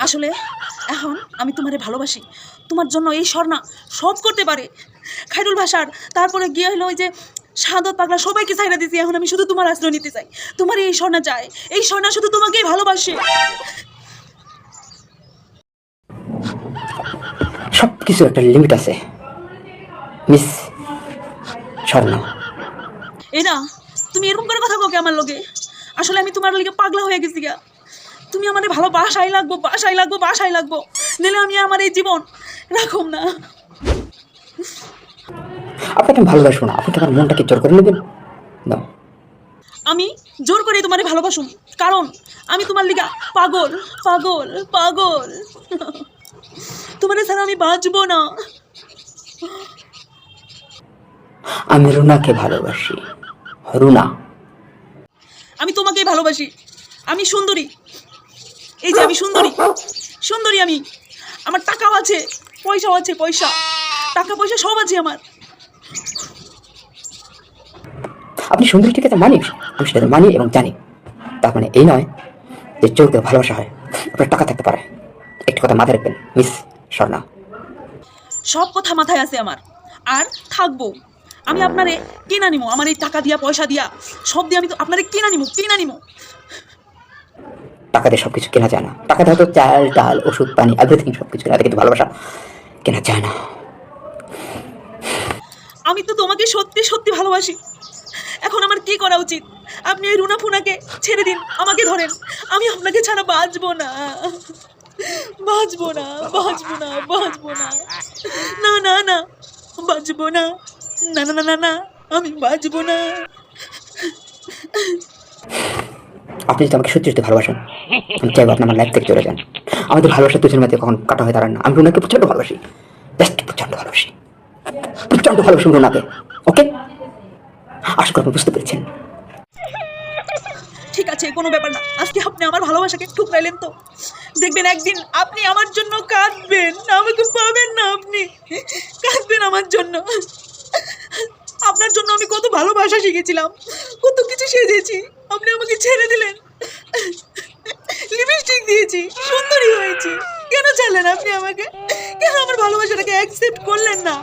আসলে এখন আমি তোমারে ভালোবাসি, তোমার জন্য এই স্বর্ণা সব করতে পারে। খায়রুল ভাষার তারপরে গিয়ে হলো ওই যে সাদত পাগলা সবাইকে ছাইড়া দিছি, এখন আমি শুধু তোমার আশ্রয় নিতে চাই। তোমার এই স্বর্ণা চাই, এই স্বর্ণা শুধু তোমাকেই ভালোবাসে। সব কিছু একটা লিমিট আছে মিস স্বর্ণ। এরা তুমি এরকম করে কথা বলকে আমার লগে? আসলে আমি তোমার লগে পাগলা হয়ে গেছি গা। তুমি আমাদের ভালো বাসায় লাগবো, বাসায় লাগবো, বাসায় লাগবো, নাহলে আমি আমার এই জীবন রাখুম না। আপনাকে আমি ভালোবাসবো না, আপনি কি আমার মনটাকে জোর করে নেবেন? না, আমি জোর করে তোমারে ভালোবাসুম, কারণ আমি তোমার লিগা পাগল পাগল পাগল। তোমারে ছাড়া আমি বাঁচবো না। আমি রুনাকে ভালোবাসি। রুনা, আমি তোমাকেই ভালোবাসি। আমি সুন্দরী, এই যে আমি সুন্দরী, সুন্দরী আমি। আমার টাকাও আছে, পয়সাও আছে, পয়সা টাকা পয়সা সব আছে আমার। আপনি সুন্দরী ঠিক আছে মানি, আমি সেটা মানি এবং জানি। তার মানে এই নয় যে চোখে ভালোবাসা হয়। আপনার টাকা থাকতে পারে, একটি কথা মাথায় রাখবেন মিস স্বর্ণা। সব কথা মাথায় আছে আমার, আর থাকবো। আমি আপনারে কিনা নিমো, আমার এই টাকা দিয়া পয়সা দিয়া সব দিয়ে আমি তো আপনারে কিনা নিমো, কিনা নিমো। টাকা দিয়ে সবকিছু কেনা যায় না। টাকা দিয়ে হয়তো চাল ডাল ওষুধ পানি এভরিথিং সবকিছু কেনা যায়, কিন্তু ভালোবাসা কেনা যায় না। আমি তো তোমাকে সত্যি সত্যি ভালোবাসি। এখন আমার কি করা উচিত? আপনি ওই রুনা ফুনাকে ছেড়ে দিন, আমাকে ধরেন। আমি আপনাকে ছাড়া বাঁচবো না, বাঁচবো না, বাঁচবো না, বাঁচবো না, না না না, বাঁচবো না, না না না না না, আমি বাঁচবো না। আপনি যদি আমাকে সত্যি সত্যি ভালোবাসেন, আমি চাইবো আপনি আমার লাইফ থেকে চলে যান। আমাদের ভালোবাসা দুজনের মধ্যে কখন কাটা হয়ে দাঁড়ান না। আমি রুনাকে প্রচন্ড ভালোবাসি, জাস্ট প্রচন্ড ভালোবাসি, প্রচন্ড ভালোবাসি রুনাকে। ওকে, আশা করি আপনি বুঝতে পেরেছেন। ঠিক আছে, কোনো ব্যাপার না। আজকে আপনি আমার ভালোবাসাকে ঠুকরাইলেন তো, দেখবেন একদিন আপনি আমার জন্য কাঁদবেন, আমাকে পাবেন না, আপনি কাঁদবেন আমার জন্য। আপনার জন্য আমি কত ভালোবাসা শিখেছিলাম, কত কিছু সেজেছি, আপনি আমাকে ছেড়ে দিলেন। লিপস্টিক দিয়েছি, সুন্দরী হয়েছি, কেন চাইলেন আপনি আমাকে? কেন আমার ভালোবাসাটাকে অ্যাকসেপ্ট করলেন না?